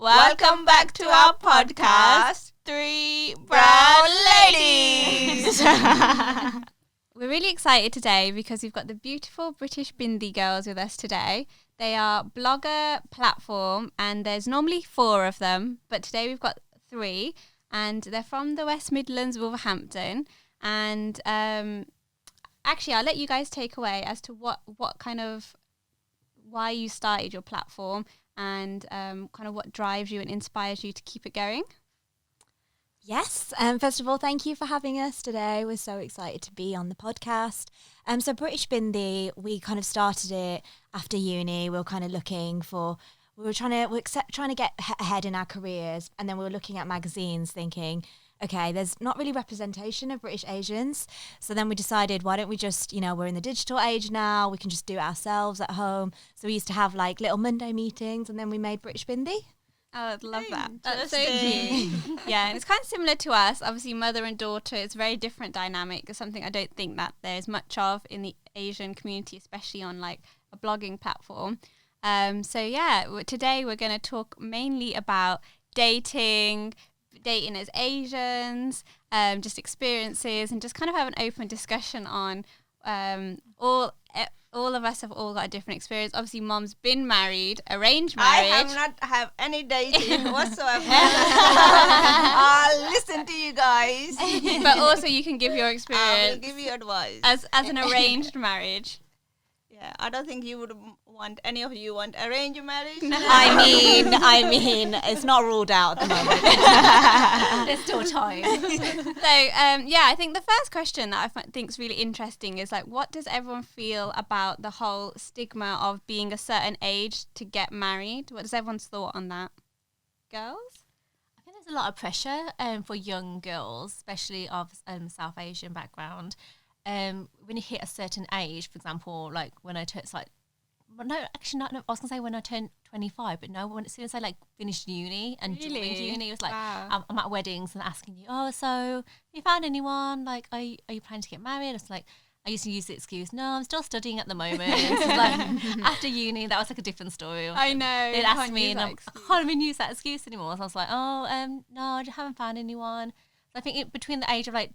Welcome back to our podcast, Three Brown Ladies. We're really excited today because we've got the beautiful British Bindi girls with us today. They are blogger platform and there's normally 4 of them, but today we've got 3 and they're from the West Midlands, Wolverhampton. And actually, I'll let you guys take away as to what kind of, why you started your platform and kind of what drives you and inspires you to keep it going. Yes, first of all, thank you for having us today. We're so excited to be on the podcast. So British Bindi, we kind of started it after uni. We were kind of looking for, we were trying to get ahead in our careers, and then we were looking at magazines thinking, okay, there's not really representation of British Asians. So then we decided, why don't we just, we're in the digital age now, we can just do it ourselves at home. So we used to have like little Monday meetings, and then we made British Bindi. Oh, I'd love that. That's so cute. Yeah, and it's kind of similar to us. Obviously, mother and daughter, it's a very different dynamic. It's something I don't think that there's much of in the Asian community, especially on like a blogging platform. So yeah, today we're going to talk mainly about dating as Asians, just experiences, and just kind of have an open discussion on all of us have all got a different experience. Obviously, Mom's been married, arranged marriage. I have not have any dating whatsoever. I'll listen to you guys. But also you can give your experience. I will give you advice. As an arranged marriage. Yeah, I don't think you would want, any of you want arranged marriage. No. I mean, it's not ruled out at the moment. There's still time. So, yeah, I think the first question that I think is really interesting is like, what does everyone feel about the whole stigma of being a certain age to get married? What is everyone's thought on that? Girls? I think there's a lot of pressure for young girls, especially of South Asian background. When you hit a certain age, for example, like when I turned, I was gonna say when I turned 25, but no, as soon as I like finished uni and joined uni, it was like, wow. I'm at weddings and asking you, oh, so have you found anyone? Like, are you planning to get married? It's like, I used to use the excuse, no, I'm still studying at the moment. So like after uni, that was like a different story. I know. They'd ask me, and I can't even use that excuse anymore. So I was like, oh, no, I haven't found anyone. So I think between the age of like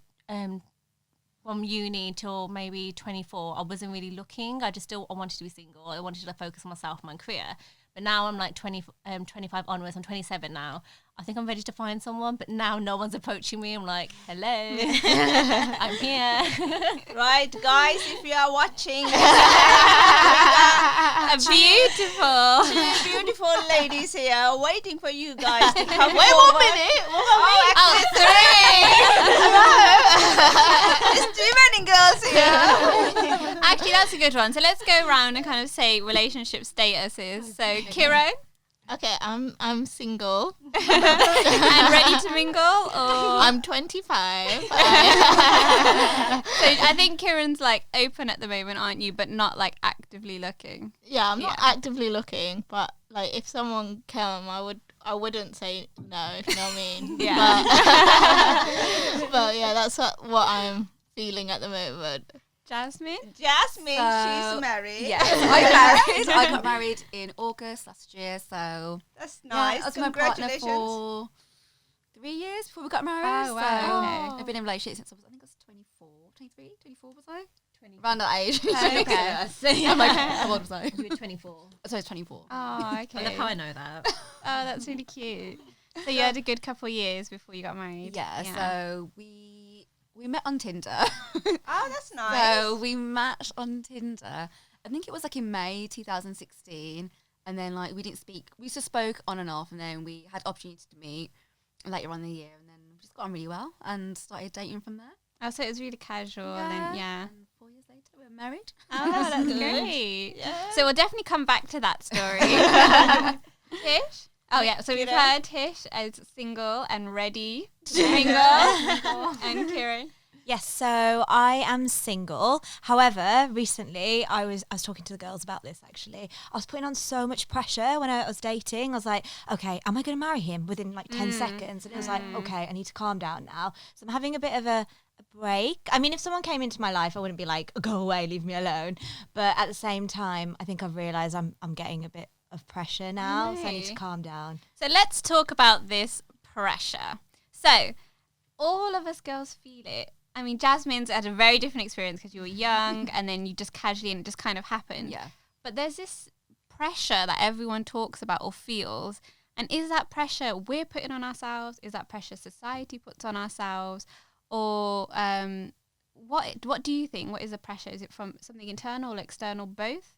from uni till maybe 24, I wasn't really looking. I wanted to be single. I wanted to like, focus on myself, my career. But now I'm like 25 onwards. I'm 27 now. I think I'm ready to find someone. But now no one's approaching me. I'm like, hello, I'm here. Right, guys, if you are watching, two beautiful ladies here waiting for you guys to come. Wait 1 minute. There's too many girls here. Actually, that's a good one. So let's go around and kind of say relationship statuses. So, Kiro. Okay, I'm single. And ready to mingle? Or? I'm 25. So I think Kieran's like open at the moment, aren't you? But not like actively looking. Yeah, I'm not actively looking, but like if someone came, I wouldn't say no, if you know what I mean. Yeah. But yeah, that's what I'm feeling at the moment. Jasmine, she's married. Yeah, I got married in August last year, so that's nice. Yeah, I was with my partner for 3 years before we got married. Oh, wow. So Okay. I've been in a relationship since I think I was 24 was I? 24. Around that age. Okay. I'm like, how old was I? You were 24. So I was 24. Oh, okay. I love how I know that. Oh, that's really cute. So you had a good couple of years before you got married. Yeah. So we met on Tinder. Oh, that's nice. So we matched on Tinder. I think it was like in May 2016. And then like we didn't speak. We just spoke on and off, and then we had opportunity to meet later on in the year, and then we just got on really well and started dating from there. Oh, so it was really casual. And And 4 years later, we're married. Oh, that's great. Yeah. So we'll definitely come back to that story. Tish? Oh, yeah. So we've heard Tish as single and ready to mingle. And Kieran? Yes, so I am single. However, recently I was talking to the girls about this actually. I was putting on so much pressure when I was dating. I was like, okay, am I going to marry him within like 10 seconds? And it was like, okay, I need to calm down now. So I'm having a bit of a break. I mean, if someone came into my life, I wouldn't be like, go away, leave me alone. But at the same time, I think I've realised I'm getting a bit of pressure now, so I need to Right. calm down. So let's talk about this pressure. So all of us girls feel it. I mean, Jasmine's had a very different experience because you were young and then you just casually, and it just kind of happened. Yeah. But there's this pressure that everyone talks about or feels. And is that pressure we're putting on ourselves? Is that pressure society puts on ourselves? Or what do you think? What is the pressure? Is it from something internal or external, both?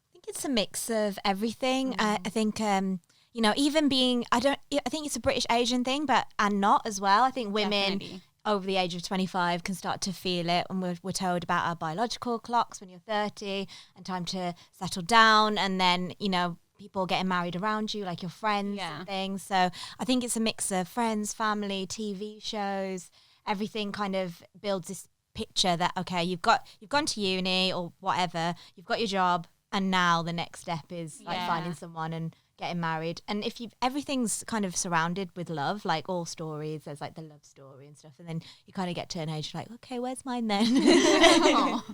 I think it's a mix of everything. I think, you know, even being, I think it's a British Asian thing, and not as well. I think women Definitely. over the age of 25 can start to feel it, and we're told about our biological clocks when you're 30 and time to settle down, and then, you know, people getting married around you, like your friends and things. So I think it's a mix of friends, family, TV shows, everything kind of builds this picture that, okay, you've gone to uni or whatever, you've got your job, and now the next step is like finding someone and getting married. And everything's kind of surrounded with love, like all stories, there's like the love story and stuff, and then you kind of get to an age like, okay, where's mine then?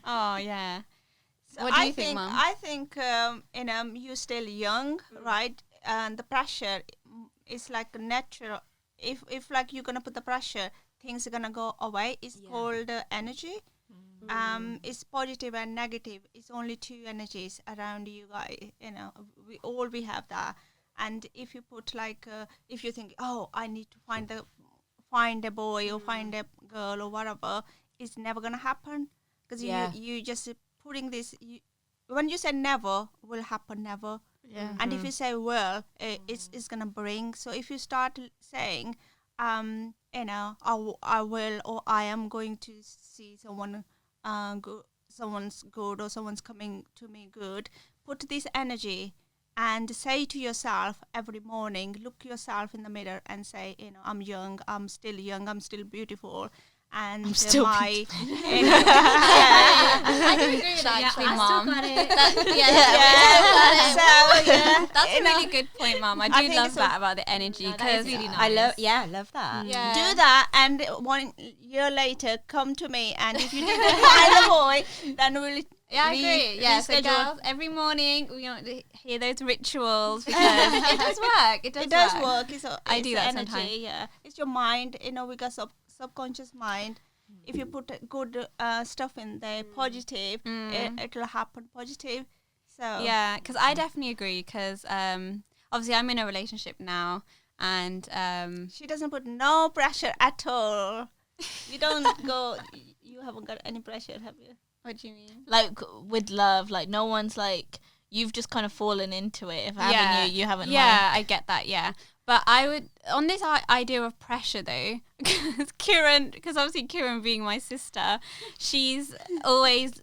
Oh, yeah. So What do you think, Mum? I think you know, you're still young, right? And the pressure is like natural. If like you're gonna put the pressure, things are gonna go away. It's called energy. It's positive and negative. It's only two energies around you guys. You know, we have that. And if you put like, if you think, oh, I need to find a boy or find a girl or whatever, it's never gonna happen because you just putting this. When you say never, will happen never. Yeah. And if you say well, it's gonna bring. So if you start saying, you know, I will, or I am going to see someone, someone's good, or someone's coming to me good. Put this energy and say to yourself every morning. Look yourself in the mirror and say, you know, I'm young. I'm still young. I'm still beautiful. And I'm still my I do agree with that, actually, Mum. That's a really good point, Mum. I do think love it's that about the energy, that because is really nice. I love that. Yeah. do that, and 1 year later come to me, and if you didn't find a boy, then we'll I agree. Yeah, so reschedule. girls, every morning we want to hear those rituals because it does work. It does work. It's I do that energy, sometimes. Yeah, it's your mind. You know, we got subconscious mind. If you put good stuff in there, positive, it'll happen positive. So Yeah, because I definitely agree, because obviously I'm in a relationship now, and she doesn't put no pressure at all. You don't go. You haven't got any pressure, have you? what do you mean? Like with love, like no one's like, you've just kind of fallen into it. If I haven't you haven't. Yeah, I get that. Yeah, but I would, on this idea of pressure though, because obviously Kieran being my sister, she's always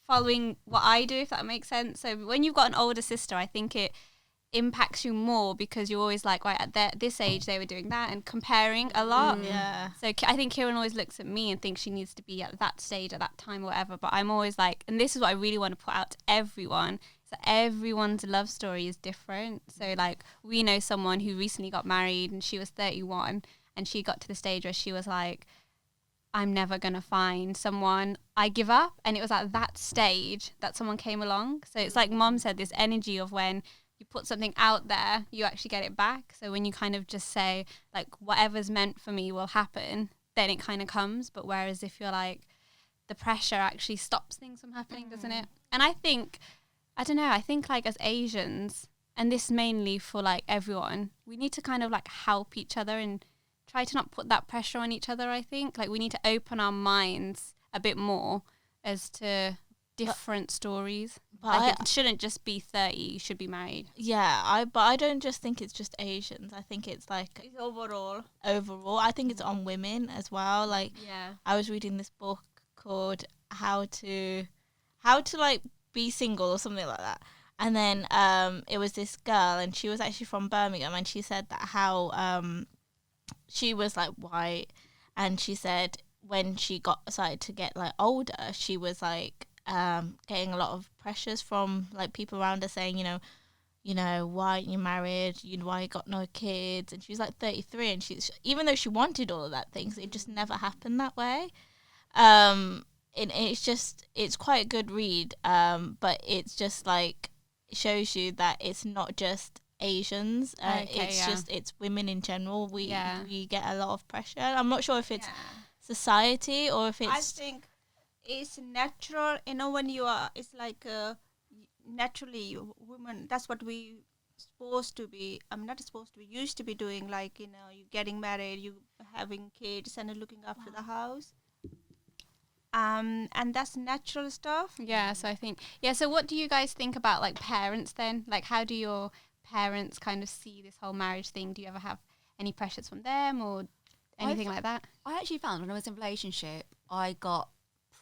following what I do, if that makes sense. So when you've got an older sister, I think it impacts you more, because you're always like, right, at this age they were doing that, and comparing a lot. Yeah. So I think Kieran always looks at me and thinks she needs to be at that stage at that time or whatever, but I'm always like, and this is what I really want to put out to everyone, so everyone's love story is different. So like, we know someone who recently got married and she was 31, and she got to the stage where she was like, I'm never going to find someone, I give up. And it was at that stage that someone came along. So it's like Mom said, this energy of when you put something out there, you actually get it back. So when you kind of just say, like, whatever's meant for me will happen, then it kind of comes. But whereas if you're like, the pressure actually stops things from happening, doesn't it? And I think, I don't know, I think like as Asians, and this mainly for like everyone, we need to kind of like help each other and try to not put that pressure on each other. I think like we need to open our minds a bit more as to different stories. But Like it shouldn't just be 30, you should be married. but I don't just think it's just Asians. I think it's like It's overall. overall. I think it's on women as well. Like Yeah. I was reading this book called How to like be single or something like that. And then it was this girl, and she was actually from Birmingham, and she said that how she was like white, and she said when she started to get like older, she was like getting a lot of pressures from like people around her saying, you know, why aren't you married? Why you got no kids? And she was like 33, and she's, even though she wanted all of that things, it just never happened that way. It's quite a good read, but it's just like shows you that it's not just Asians. It's women in general. We get a lot of pressure. I'm not sure if it's society or if it's. I think it's natural. When you are, it's like naturally women. That's what we supposed to be. I'm not supposed to be used to be doing. Like you getting married, you having kids, and looking after the house. And that's natural stuff. Yeah, so I think so what do you guys think about like parents then? Like how do your parents kind of see this whole marriage thing? Do you ever have any pressures from them or anything like that? I actually found when I was in a relationship, I got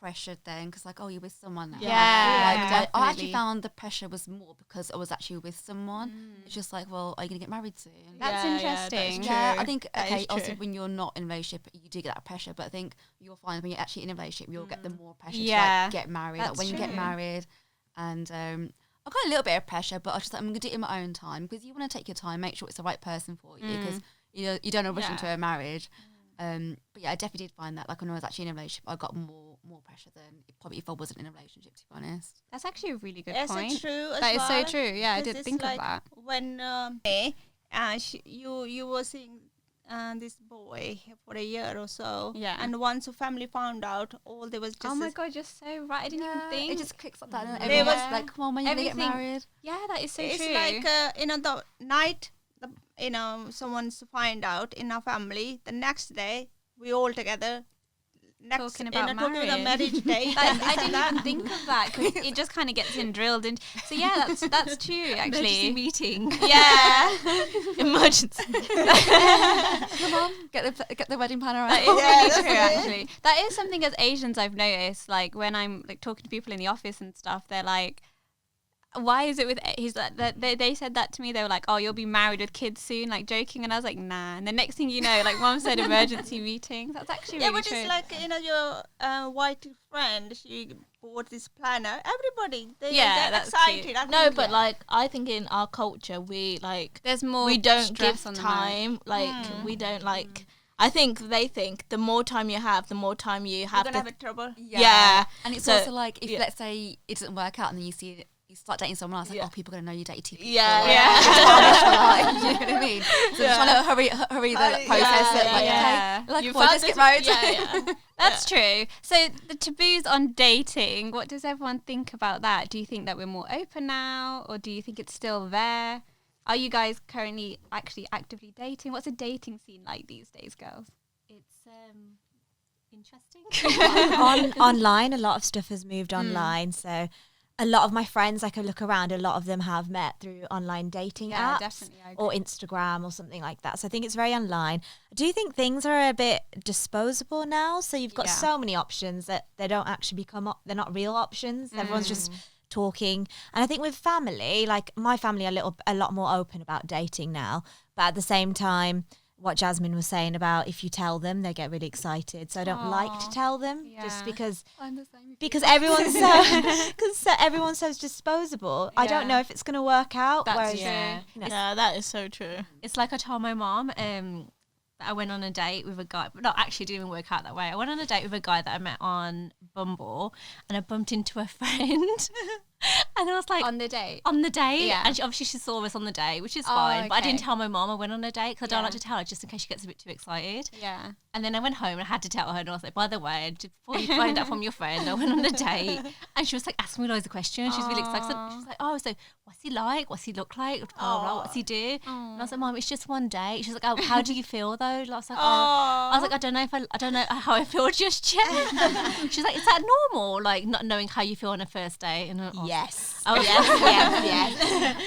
pressured then because like, oh, you're with someone now. Yeah, I actually found the pressure was more because I was actually with someone. It's just like, well, are you gonna get married soon? That's interesting. Yeah, I think obviously when you're not in a relationship, you do get that pressure. But I think you'll find when you're actually in a relationship, you'll get the more pressure to like, get married. Like when you get married, and I got a little bit of pressure, but I was just like, I'm gonna do it in my own time because you want to take your time, make sure it's the right person for you because you don't want to rush into a marriage. But yeah, I definitely did find that like when I was actually in a relationship, I got more pressure than probably if I wasn't in a relationship, to be honest. That's actually a really good Is point. it true? That is so true. Yeah, I didn't think like of that. When you were seeing this boy for a year or so, and once the family found out, all there was just. Oh my god, you're so right. I didn't even think. It just clicks like that. And There everyone's was like, come on, when you get married. Yeah, that is so it's true. like the night, someone's find out in our family. The next day, we all together. Talking about talking about marriage day. I didn't even think of that because it just kind of gets drilled in. So yeah, that's true actually. Emergency meeting. Yeah, Emergency. Come on, get the wedding planner out. that is really true actually. That is something as Asians I've noticed. Like when I'm like talking to people in the office and stuff, they're like, why is it with he's like they said that to me. They were like, oh, you'll be married with kids soon, like joking, and I was like, nah. And the next thing you know, like mom said, emergency meeting. That's actually really true. It's like your white friend, she bought this planner. Everybody they get that's excited. No, but like I think in our culture we like There's more. we don't stress give on the time. Like we don't like. I think they think the more time you have, the more time you have. You're gonna have trouble. Yeah. And it's So, also like if let's say it doesn't work out and then you see it, you start dating someone else, like, oh, people are gonna know you dated two people. Yeah. You know what I mean? So just trying to hurry the process. Okay, well, just get married. That's true. So the taboos on dating, what does everyone think about that? Do you think that we're more open now, or do you think it's still there? Are you guys currently actually actively dating? What's the dating scene like these days, girls? It's interesting. Online, a lot of stuff has moved online. So a lot of my friends, I can look around, a lot of them have met through online dating apps definitely, I or agree. Instagram or something like that. So I think it's very online. I do think things are a bit disposable now. So you've got so many options that they don't actually they're not real options. Everyone's just talking. And I think with family, like my family are a lot more open about dating now. But at the same time, what Jasmine was saying about if you tell them, they get really excited. So I don't like to tell them just because everyone's so disposable. I don't know if it's going to work out. That's whereas, true. Yeah, that is so true. It's like I told my mom that I went on a date with a guy, but not actually didn't even work out that way. I went on a date with a guy that I met on Bumble, and I bumped into a friend. And I was like... On the date? On the date. Yeah. And obviously she saw us on the date, which is fine. But I didn't okay. tell my mom I went on a date because I don't like to tell her just in case she gets a bit too excited. Yeah. And then I went home and I had to tell her, and I was like, by the way, before you find out from your friend, I went on a date. And she was like asking me loads of questions. She was really excited. She was like, oh, so what's he like? What's he look like? Blah, blah, what's he do? And I was like, Mom, it's just one date. She was like, oh, how do you feel though? I was like, I was like, I don't know how I feel just yet. She's like, is that normal? Like not knowing how you feel on a first date? And yes. I was yes.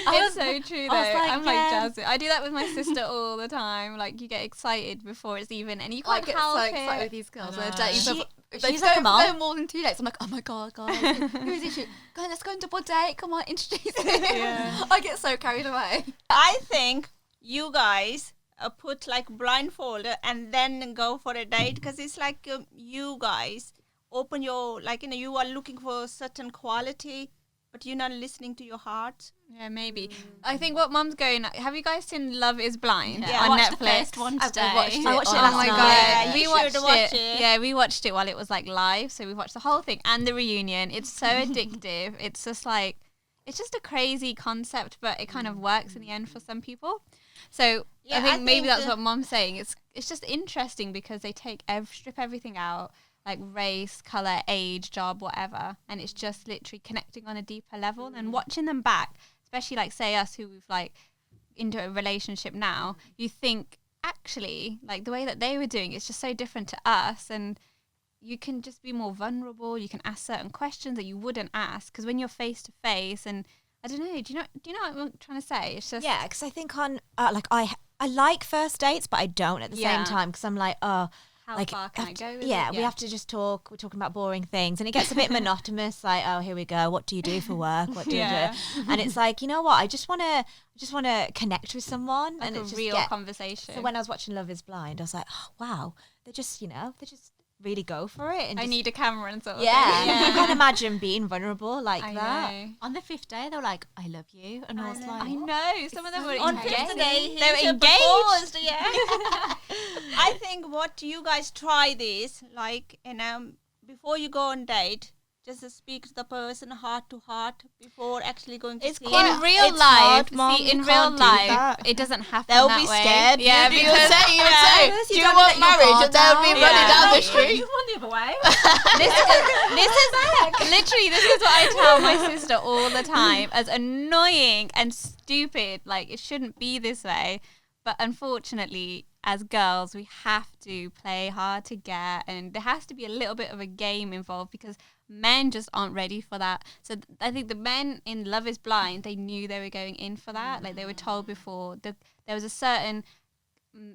It's so true though. I was like, I'm like Jasmine. I do that with my sister all the time. Like you get excited before it's even, and you can't get help so it. excited with these girls. On a date. She's like a mom. Go more than 2 dates. I'm like, oh my god, guys, who is it? Go, let's go on double date. Come on, introduce me. I get so carried away. I think you guys put like blindfold and then go for a date because it's like you guys open your you are looking for a certain quality, but you're not listening to your heart. Yeah, maybe. I think what Mum's going. Have you guys seen Love Is Blind Yeah. on I watched Netflix? the first one today. I watched it Oh last my night. god, Yeah, we you watched should watch it. it. Yeah, we watched it while it was like live, so we watched the whole thing and the reunion. It's so addictive. It's just like it's just a crazy concept, but it kind of works in the end for some people. So Yeah, I think I maybe think that's what Mom's saying. It's just interesting because they take strip everything out, like race, color, age, job, whatever, and it's just literally connecting on a deeper level. And watching them back, especially like say us who we've like into a relationship now, you think actually like the way that they were doing it's just so different to us, and you can just be more vulnerable. You can ask certain questions that you wouldn't ask because when you're face to face, and I don't know, do you know what I'm trying to say? It's just Yeah, because I think on like I like first dates, but I don't at the Yeah. same time because I'm like, oh, how like far can I go with yeah, it? we have to just talk. We're talking about boring things, and it gets a bit monotonous. Like, oh, here we go. What do you do for work? What do you Yeah. do? And it's like, you know what? I just want to connect with someone, like and a it's just real conversation. So when I was watching Love Is Blind, I was like, oh, wow, they just really go for it. And I just, need a camera and sort of yeah, thing. I can't imagine being vulnerable like I that. know. On the 5th day, they were like, "I love you," and I was like, I know. Some of them were On engaged. fifth day, They were he engaged. proposed. Yeah. I think what you guys try this like before you go on date, just to speak to the person heart to heart before actually going to It's see quite- them. In real It's life, hard, Mum, see, in you real can't do life, that. it doesn't happen They'll that be way. scared. Yeah, you because say, you do you don't want let your marriage? guard And they'll be down. running Yeah. down the street. "One the other way." this is literally this is what I tell my sister all the time. As annoying and stupid, like it shouldn't be this way, but unfortunately, as girls, we have to play hard to get, and there has to be a little bit of a game involved because men just aren't ready for that. So I think the men in Love Is Blind, they knew they were going in for that. Like they were told before that there was a certain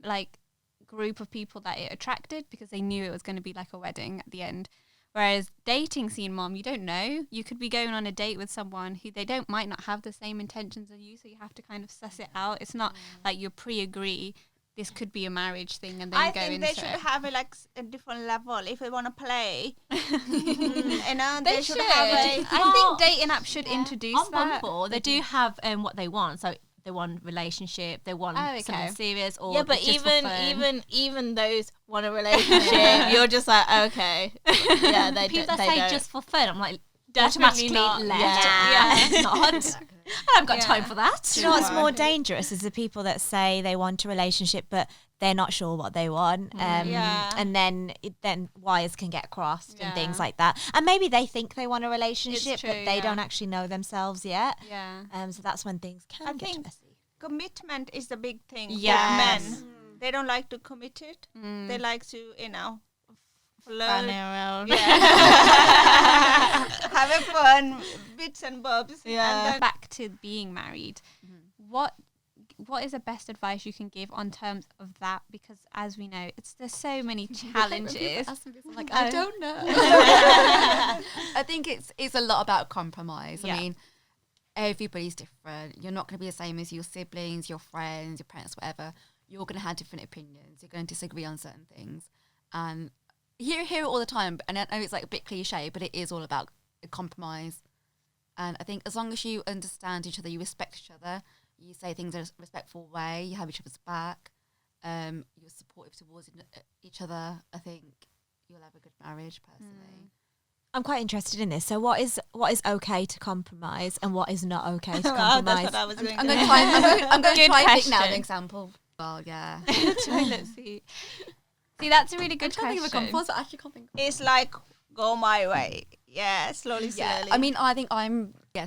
like group of people that it attracted because they knew it was going to be like a wedding at the end. Whereas dating scene, Mom, you don't know. You could be going on a date with someone who they might not have the same intentions as you, so you have to kind of suss it out. It's not like you pre-agree this could be a marriage thing and then I go think into they should it. have a different level if they want to play. They They should should. have a. I think dating apps should introduce On that. Bumble, they do have what they want. So they want relationship, they want Oh, okay. something serious, or Yeah, but it's just for fun. even those want a relationship, you're just like, okay, yeah, they people that they say don't. just for fun, I'm like, Definitely automatically not. left. Yeah. Not. I haven't got Yeah. time for that. Do you know what's more dangerous is the people that say they want a relationship but they're not sure what they want, Yeah. and then wires can get crossed and things Yeah. like that. And maybe they think they want a relationship, true, but they yeah. don't actually know themselves yet. Yeah. So that's when things can I get think messy. commitment is the big thing. for Yes. men. They don't like to commit it. Mm. They like to, flirt. Running around. Have a fun, bits and bobs. Yeah. And then Back to being married. What is the best advice you can give on terms of that? Because as we know, there's so many challenges. I'm like, Oh. I don't know. I think it's a lot about compromise. Yeah. I mean, everybody's different. You're not going to be the same as your siblings, your friends, your parents, whatever. You're going to have different opinions. You're going to disagree on certain things. And you hear it all the time. And I know it's like a bit cliche, but it is all about a compromise. And I think as long as you understand each other, you respect each other, you say things in a respectful way, you have each other's back, you're supportive towards each other, I think you'll have a good marriage, personally. I'm quite interested in this. So what is okay to compromise and what is not okay to Oh, compromise? that's what I was going I'm to going to try. I'm going to Good try and think now question. an example. Well, yeah. Toilet seat. See, that's a really good I'm trying to think of a question. compromise, but I actually can't think. It's like, go my way. Yeah, slowly. I mean, I think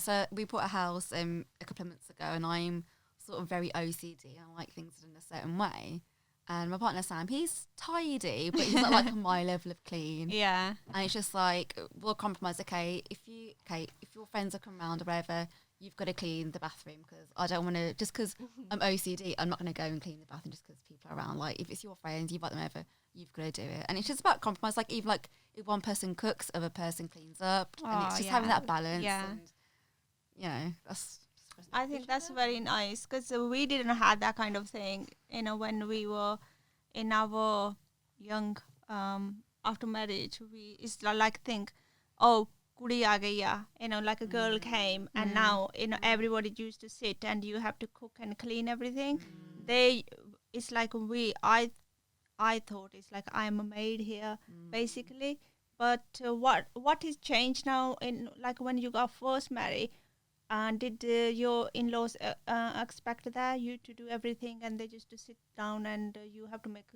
so we bought a house a couple of months ago, and I'm sort of very OCD. I like things done a certain way. And my partner Sam, he's tidy, but he's not like on my level of clean. Yeah. And it's just like we'll compromise. If your friends are coming around or whatever, you've got to clean the bathroom because I don't want to. Just because I'm OCD, I'm not going to go and clean the bathroom just because people are around. Like if it's your friends, you invite them over, you've got to do it. And it's just about compromise. Like even like if one person cooks, other person cleans up, and it's just having that balance. Yeah. And, you know, that's. I think that's very nice because we didn't have that kind of thing, when we were in our young, after marriage, it's like think, oh, kudi aa gaya, like a girl came and now, everybody used to sit and you have to cook and clean everything. It's like I thought it's like I'm a maid here, basically. But what is changed now in like when you got first married, did your in-laws expect that you to do everything, and they just to sit down and you have to make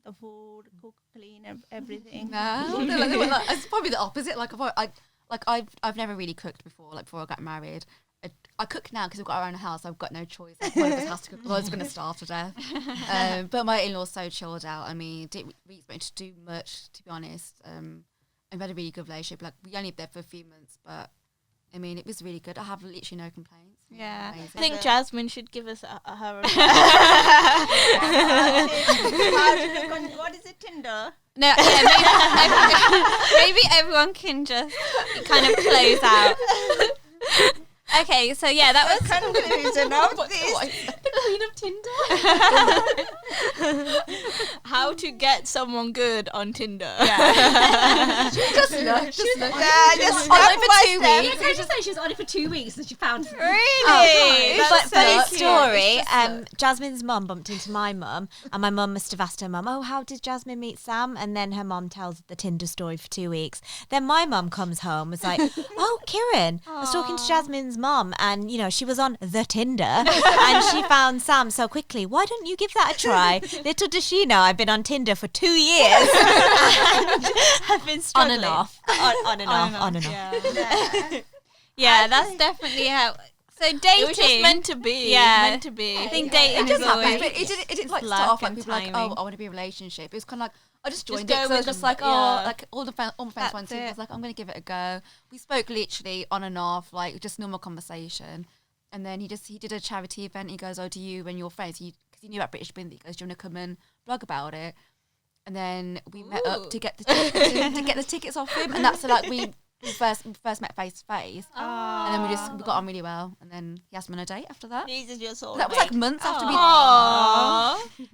the food, cook, clean, everything? No, they were like, it's probably the opposite. I've never really cooked before. Like before I got married, I cook now because we've got our own house. I've got no choice. Like, one of us has to cook. Otherwise, we're going to starve to death. But my in-laws so chilled out. I mean, didn't really expect to do much, to be honest. And we had a really good relationship. Like we only lived there for a few months, but I mean, it was really good. I have literally no complaints. Yeah. I think Jasmine should give us her. What is it, Tinder? No, yeah, maybe everyone can just kind of close out. Okay, so yeah, that was Conclusion of this. The queen of Tinder. How to get someone good on Tinder. just look. Just on step it for by 2 step. weeks. Can I just say she was on it for 2 weeks and she found really. But funny so cute. story, Jasmine's mum bumped into my mum, and my mum must have asked her mum, oh, how did Jasmine meet Sam? And then her mum tells the Tinder story for 2 weeks. Then my mum comes home, was like, oh, Kieran, I was talking to Jasmine's mum, and, you know, she was on the Tinder, and she found Sam so quickly. Why don't you give that a try? Little does she know I've been on Tinder for 2 years. And I've been struggling. and off. On and off. Yeah, that's definitely how. So dating. It was just meant to be. Yeah. Meant to be. I think dating It is just happened, always. but it didn't like luck start off like and people like, timing. oh, I want to be in a relationship. It was kind of like I just joined go it. So I was with just the- like, oh, yeah. like all my friends That's wanted. I it. was like, I'm gonna give it a go. We spoke literally on and off, like just normal conversation. And then he did a charity event. He goes, oh, do you and your friends? Because he knew about British Bindi. He goes, do you want to come and blog about it? And then we met up to get the to get the tickets off him. And that's like we first met face to face. And then we got on really well. And then he asked me on a date after that. Jesus, you're so That was like months after we.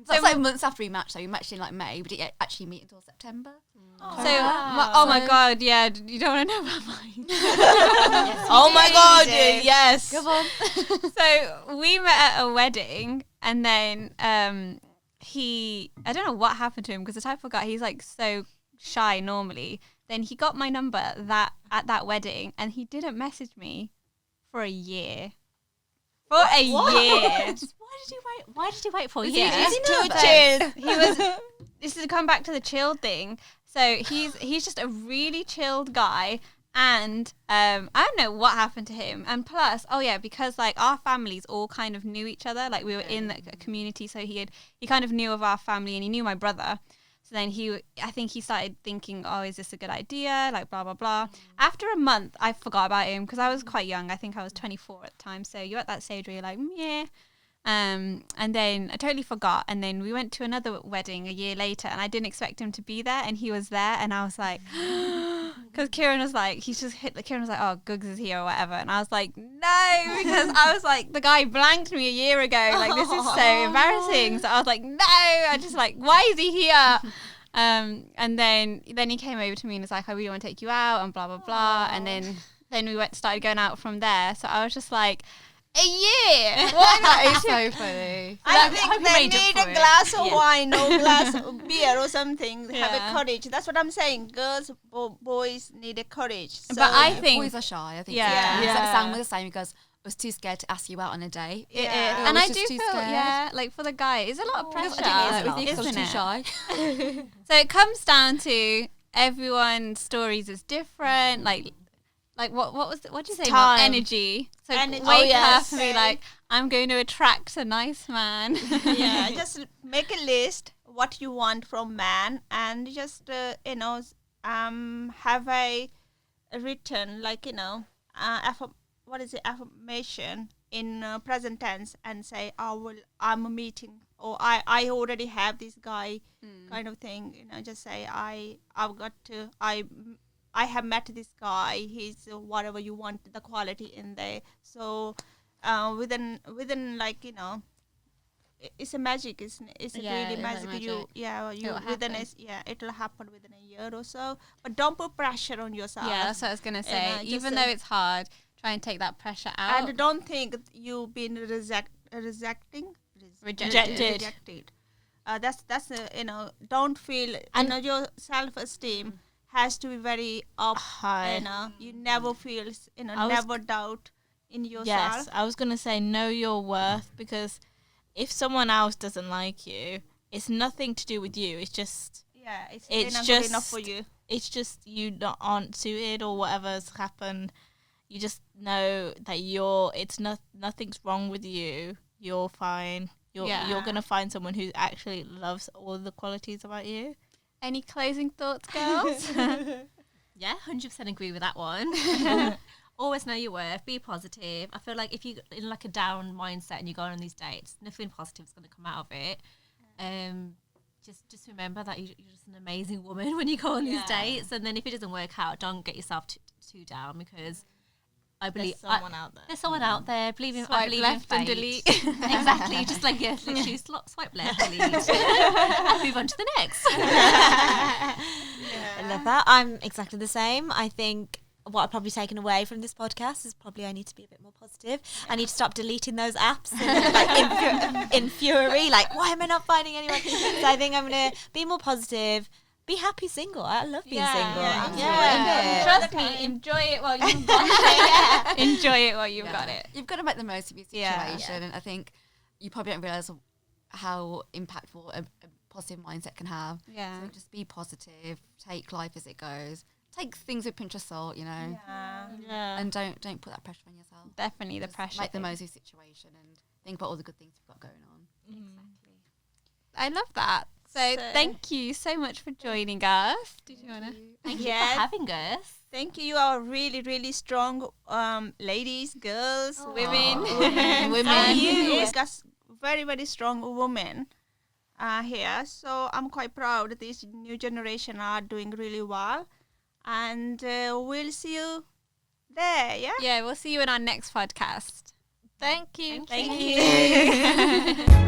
That's like months after we matched. So we matched in like May. We didn't actually meet until September. So, oh my god, yeah, you don't want to know about mine. Oh my god, yes. Come on. So we met at a wedding, and then I don't know what happened to him because the type of guy, he's like so shy normally. Then he got my number at that wedding, and he didn't message me for a year. For a year. Why did you wait for a Yeah. year? He's too chilled. He was. This is to come back to the chill thing. So he's just a really chilled guy, and I don't know what happened to him. And plus, oh yeah, because like our families all kind of knew each other. Like we were in the community, so he kind of knew of our family, and he knew my brother. So then I think he started thinking, oh, is this a good idea? Like blah blah blah. After a month, I forgot about him because I was quite young. I think I was 24 at the time. So you're at that stage where you're like, yeah. And then I totally forgot. And then we went to another wedding a year later, and I didn't expect him to be there, and he was there, and I was like, because Kieran was like, Kieran was like, oh, Googs is here or whatever, and I was like, no, because I was like, the guy blanked me a year ago, like this is so embarrassing. So I was like, no, I just like, why is he here? And then he came over to me and was like, I really want to take you out and blah blah blah, and then we started going out from there. So I was just like, a year. That is so funny. I think they made up need for a it. glass of wine or glass of beer or something. Have a courage. That's what I'm saying. Girls, boys need a courage. So But I think Boys are shy. I think. Yeah. Yeah. Sam was the same. He goes, I was too scared to ask you out on a date. it is. Yeah. And I I was do just feel, too scared. yeah, like for the guy, it's a lot of I pressure, didn't think I was isn't too it? shy. So it comes down to everyone's stories is different. Like what did you say? Mum? Time. Energy. So Energy. wake Oh, yes. up and be like, I'm going to attract a nice man. yeah, just make a list what you want from man, and just have a written, like what is it, affirmation in present tense, and say I'm meeting, or I already have this guy, kind of thing. Just say I have met this guy. He's whatever you want, the quality in there. So within it's a magic. It's Yeah, really it's like magic. magic. You It'll within happen. it'll happen within a year or so. But don't put pressure on yourself. Yeah, that's what I was gonna say. just, Even though it's hard, try and take that pressure out. And don't think you've been rejected. That's don't feel your self-esteem has to be very up. High. You never feel I was- never doubt in yourself. Yes, I was going to say know your worth, because if someone else doesn't like you, it's nothing to do with you. It's just It's not good enough for you. it's just you not aren't suited or whatever's happened. You just know that nothing's wrong with you. You're fine. You're gonna find someone who actually loves all the qualities about you. Any closing thoughts, girls? Yeah, 100% agree with that one. Always know your worth. Be positive. I feel like if you're in like a down mindset and you go on these dates, nothing positive is going to come out of it. Just remember that you're just an amazing woman when you go on these dates. And then if it doesn't work out, don't get yourself too down, because I believe There's someone out there. There's someone out there. I believe Swipe in left and fate. delete. Exactly. Just like, yeah, literally swipe left, delete. And move on to the next. I love that. I'm exactly the same. I think what I've probably taken away from this podcast is probably I need to be a bit more positive. I need to stop deleting those apps and like in fury, like, why am I not finding anyone? So I think I'm going to be more positive. Be happy single. I love being single. Yeah. Trust me, enjoy it while you've got it. Enjoy it while you've got it. You've got to make the most of your Yeah. situation, and I think you probably don't realise how impactful a positive mindset can have. Yeah. So just be positive. Take life as it goes. Take things with a pinch of salt, you know, Yeah. and don't put that pressure on yourself. Definitely the Just pressure. Make the thing. most of your situation and think about all the good things you've got going on. I love that. So thank you so much for joining us. Did you want to? Thank you Yes. for having us. Thank you. You are really, really strong ladies, girls, Women. women. You guys, very, very strong women here. So I'm quite proud that this new generation are doing really well. And we'll see you there, yeah? Yeah, we'll see you in our next podcast. Thank you. Thank you.